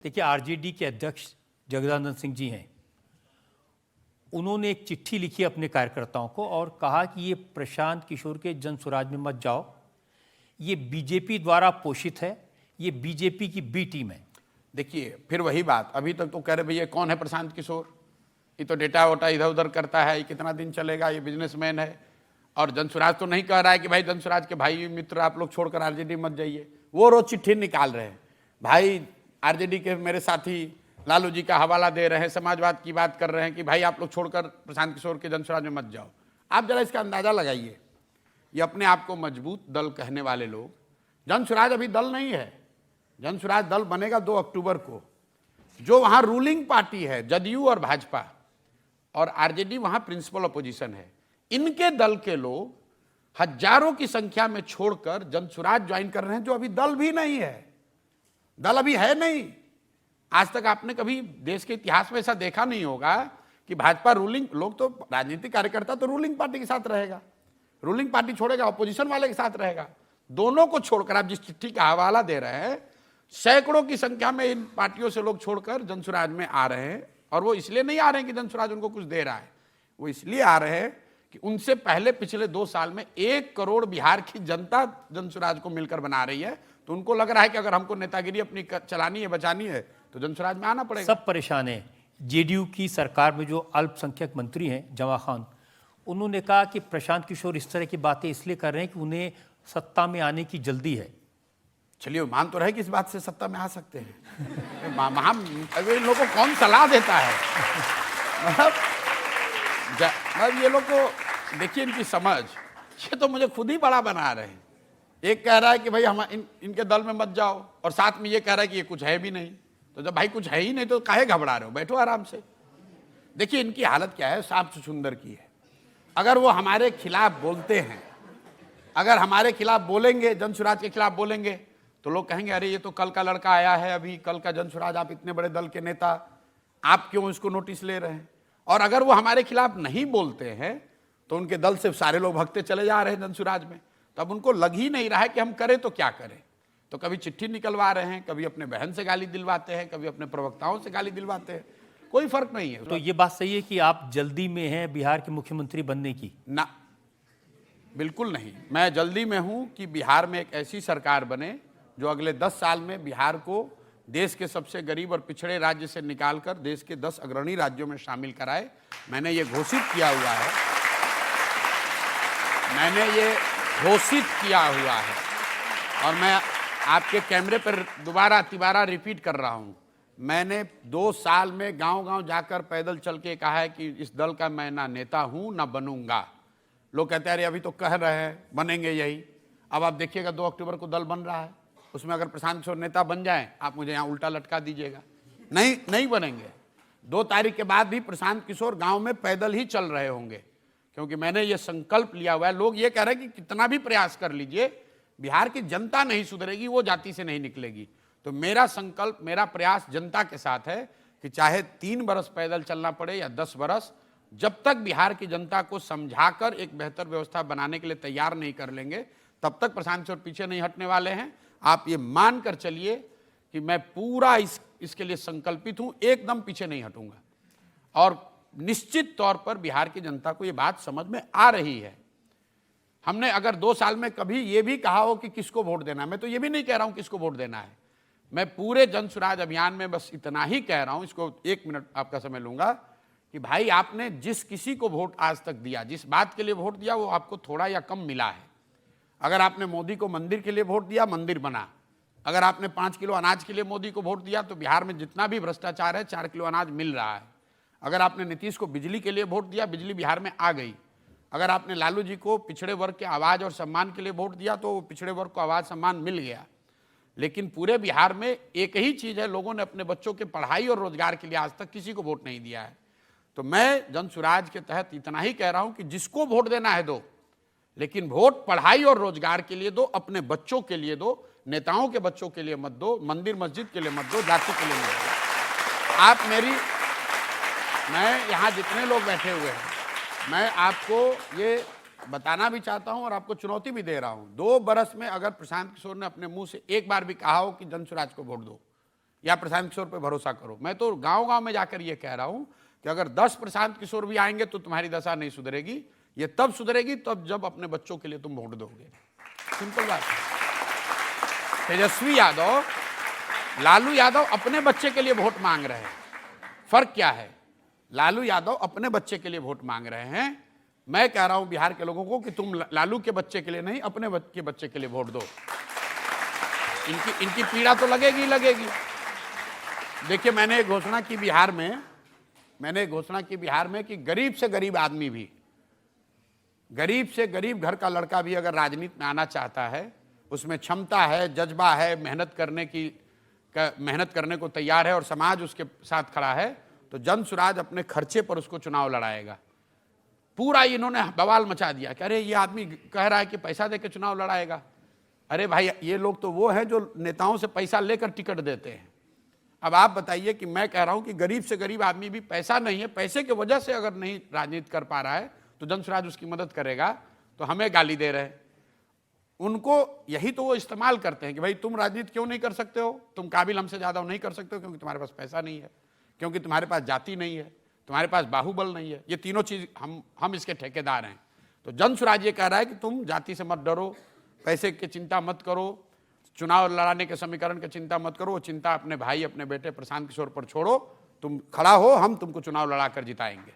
देखिए, आरजेडी के अध्यक्ष जगदानंद सिंह जी हैं। उन्होंने एक चिट्ठी लिखी अपने कार्यकर्ताओं को और कहा कि ये प्रशांत किशोर के जन स्वराज में मत जाओ, ये बीजेपी द्वारा पोषित है, ये बीजेपी की बी टीम है। देखिए, फिर वही बात, अभी तक तो कह रहे भैया कौन है प्रशांत किशोर, ये तो डेटा वोटा इधर उधर करता है, ये कितना दिन चलेगा, ये बिजनेसमैन है। और जनसुराज तो नहीं कह रहा है कि भाई जनसुराज के भाई मित्र आप लोग छोड़कर आरजेडी मत जाइए। वो रोज चिट्ठी निकाल रहे हैं, भाई आरजेडी के मेरे साथी लालू जी का हवाला दे रहे हैं, समाजवाद की बात कर रहे हैं कि भाई आप लोग छोड़कर प्रशांत किशोर के जनसुराज में मत जाओ। आप जरा इसका अंदाजा लगाइए, ये अपने आप को मजबूत दल कहने वाले लोग, जनसुराज अभी दल नहीं है, जनसुराज दल बनेगा 2 अक्टूबर को। जो वहां रूलिंग पार्टी है जदयू और भाजपा, और आरजेडी वहां प्रिंसिपल अपोजिशन है, इनके दल के लोग हजारों की संख्या में छोड़कर जनसुराज ज्वाइन कर रहे हैं, जो अभी दल भी नहीं है, दल अभी है नहीं। आज तक आपने कभी देश के इतिहास में ऐसा देखा नहीं होगा कि भाजपा रूलिंग, लोग तो राजनीतिक कार्यकर्ता तो रूलिंग पार्टी के साथ रहेगा, रूलिंग पार्टी छोड़ेगा अपोजिशन वाले के साथ रहेगा। दोनों को छोड़कर आप जिस चिट्ठी का हवाला दे रहे हैं, सैकड़ों की संख्या में इन पार्टियों से लोग छोड़कर जनसुराज में आ रहे हैं। और वो इसलिए नहीं आ रहे हैं कि जनसुराज उनको कुछ दे रहा है, वो इसलिए आ रहे हैं कि उनसे पहले पिछले 2 साल में 1 करोड़ बिहार की जनता जनसुराज को मिलकर बना रही है। तो उनको लग रहा है कि अगर हमको नेतागिरी अपनी चलानी है, बचानी है, तो जनसुराज में आना पड़ेगा। सब परेशान है। जेडीयू की सरकार में जो अल्पसंख्यक मंत्री हैं जमा खान, उन्होंने कहा कि प्रशांत किशोर इस तरह की बातें इसलिए कर रहे हैं कि उन्हें सत्ता में आने की जल्दी है। चलिए, मान तो रहे कि इस बात से सत्ता में आ सकते हैं। इन लोगों को कौन सलाह देता है? मतलब ये लोग को देखिए, इनकी समझ, ये तो मुझे खुद ही बड़ा बना रहे हैं। एक कह रहा है कि भाई हम इनके दल में मत जाओ, और साथ में ये कह रहा है कि ये कुछ है भी नहीं। तो जब भाई कुछ है ही नहीं तो काहे घबरा रहे हो, बैठो आराम से। देखिए, इनकी हालत क्या है, सांप छुछुंदर की है। अगर वो हमारे खिलाफ बोलते हैं, अगर हमारे खिलाफ बोलेंगे, जनसुराज के खिलाफ बोलेंगे, तो लोग कहेंगे अरे ये तो कल का लड़का आया है, अभी कल का जनसुराज, आप इतने बड़े दल के नेता, आप क्यों इसको नोटिस ले रहे हैं? और अगर वो हमारे खिलाफ नहीं बोलते हैं तो उनके दल से सारे लोग भगते चले जा रहे हैं जनसुराज में। तब उनको लग ही नहीं रहा है कि हम करें तो क्या करें। तो कभी चिट्ठी निकलवा रहे हैं, कभी अपने बहन से गाली दिलवाते हैं, कभी अपने प्रवक्ताओं से गाली दिलवाते हैं, कोई फर्क नहीं है। तो ये बात सही है कि आप जल्दी में हैं बिहार के मुख्यमंत्री बनने की? ना, बिल्कुल नहीं। मैं जल्दी में हूं कि बिहार में एक ऐसी सरकार बने जो अगले 10 साल में बिहार को देश के सबसे गरीब और पिछड़े राज्य से निकालकर देश के 10 अग्रणी राज्यों में शामिल कराए। मैंने ये घोषित किया हुआ है, मैंने ये घोषित किया हुआ है। और मैं आपके कैमरे पर दोबारा रिपीट कर रहा हूं, मैंने 2 साल में गांव-गांव जाकर पैदल चल के कहा है कि इस दल का मैं ना नेता हूं ना बनूंगा। लोग कहते हैं अरे अभी तो कह रहे हैं बनेंगे यही। अब आप देखिएगा 2 अक्टूबर को दल बन रहा है, उसमें अगर प्रशांत किशोर नेता बन जाएं, आप मुझे यहाँ उल्टा लटका दीजिएगा। नहीं बनेंगे। 2 तारीख के बाद भी प्रशांत किशोर गांव में पैदल ही चल रहे होंगे, क्योंकि मैंने ये संकल्प लिया हुआ है। लोग ये कह रहे हैं कि कितना भी प्रयास कर लीजिए, बिहार की जनता नहीं सुधरेगी, वो जाति से नहीं निकलेगी। तो मेरा संकल्प, मेरा प्रयास जनता के साथ है कि चाहे 3 बरस पैदल चलना पड़े या 10 बरस, जब तक बिहार की जनता को समझाकर एक बेहतर व्यवस्था बनाने के लिए तैयार नहीं कर लेंगे, तब तक प्रशांत किशोर पीछे नहीं हटने वाले हैं। आप ये मान कर चलिए कि मैं पूरा इसके लिए संकल्पित हूं, एकदम पीछे नहीं हटूंगा। और निश्चित तौर पर बिहार की जनता को ये बात समझ में आ रही है। हमने अगर 2 साल में कभी ये भी कहा हो कि किसको वोट देना है, मैं तो ये भी नहीं कह रहा हूं किसको वोट देना है, मैं पूरे जनसुराज अभियान में बस इतना ही कह रहा हूं, इसको 1 मिनट आपका समय लूंगा, कि भाई आपने जिस किसी को वोट आज तक दिया, जिस बात के लिए वोट दिया, वो आपको थोड़ा या कम मिला है। अगर आपने मोदी को मंदिर के लिए वोट दिया, मंदिर बना। अगर आपने 5 किलो अनाज के लिए मोदी को वोट दिया, तो बिहार में जितना भी भ्रष्टाचार है 4 किलो अनाज मिल रहा है। अगर आपने नीतीश को बिजली के लिए वोट दिया, बिजली बिहार में आ गई। अगर आपने लालू जी को पिछड़े वर्ग के आवाज़ और सम्मान के लिए वोट दिया, तो पिछड़े वर्ग को आवाज़ सम्मान मिल गया। लेकिन पूरे बिहार में एक ही चीज़ है, लोगों ने अपने बच्चों के पढ़ाई और रोजगार के लिए आज तक किसी को वोट नहीं दिया है। तो मैं जनसुराज के तहत इतना ही कह रहा हूं कि जिसको वोट देना है दो, लेकिन वोट पढ़ाई और रोजगार के लिए दो, अपने बच्चों के लिए दो, नेताओं के बच्चों के लिए मत दो, मंदिर मस्जिद के लिए मत दो, जाति के लिए मत दो। आप मैं यहाँ जितने लोग बैठे हुए हैं, मैं आपको ये बताना भी चाहता हूं और आपको चुनौती भी दे रहा हूं। 2 बरस में अगर प्रशांत किशोर ने अपने मुंह से एक बार भी कहा हो कि जनसुराज को वोट दो, या प्रशांत किशोर पे भरोसा करो। मैं तो गांव गांव में जाकर ये कह रहा हूं कि अगर 10 प्रशांत किशोर भी आएंगे तो तुम्हारी दशा नहीं सुधरेगी। ये तब सुधरेगी तब जब अपने बच्चों के लिए तुम वोट दोगे। सिंपल बात। तेजस्वी यादव, लालू यादव अपने बच्चे के लिए वोट मांग रहे हैं। फर्क क्या है? लालू यादव अपने बच्चे के लिए वोट मांग रहे हैं। मैं कह रहा हूं बिहार के लोगों को कि तुम लालू के बच्चे के लिए नहीं, अपने के बच्चे के लिए वोट दो। इनकी पीड़ा तो लगेगी ही लगेगी। देखिए, मैंने घोषणा की बिहार में कि गरीब से गरीब आदमी भी, गरीब से गरीब घर का लड़का भी अगर राजनीति में आना चाहता है, उसमें क्षमता है, जज्बा है, मेहनत करने को तैयार है और समाज उसके साथ खड़ा है, तो जन स्वराज अपने खर्चे पर उसको चुनाव लड़ाएगा। पूरा इन्होंने बवाल मचा दिया कि अरे ये आदमी कह रहा है कि पैसा देकर चुनाव लड़ाएगा। अरे भाई, ये लोग तो वो हैं जो नेताओं से पैसा लेकर टिकट देते हैं। अब आप बताइए कि मैं कह रहा हूं कि गरीब से गरीब आदमी भी पैसा नहीं है, पैसे की वजह से अगर नहीं राजनीति कर पा रहा है तो जन स्वराज उसकी मदद करेगा। तो हमें गाली दे रहे हैं। उनको यही तो वो इस्तेमाल करते हैं कि भाई तुम राजनीति क्यों नहीं कर सकते हो, तुम काबिल हमसे ज्यादा नहीं कर सकते हो, क्योंकि तुम्हारे पास पैसा नहीं है, क्योंकि तुम्हारे पास जाति नहीं है, तुम्हारे पास बाहुबल नहीं है। ये तीनों चीज हम इसके ठेकेदार हैं। तो जन स्वराज ये कह रहा है कि तुम जाति से मत डरो, पैसे की चिंता मत करो, चुनाव लड़ाने के समीकरण की चिंता मत करो, वो चिंता अपने भाई, अपने बेटे प्रशांत किशोर पर छोड़ो। तुम खड़ा हो, हम तुमको चुनाव लड़ाकर जिताएंगे।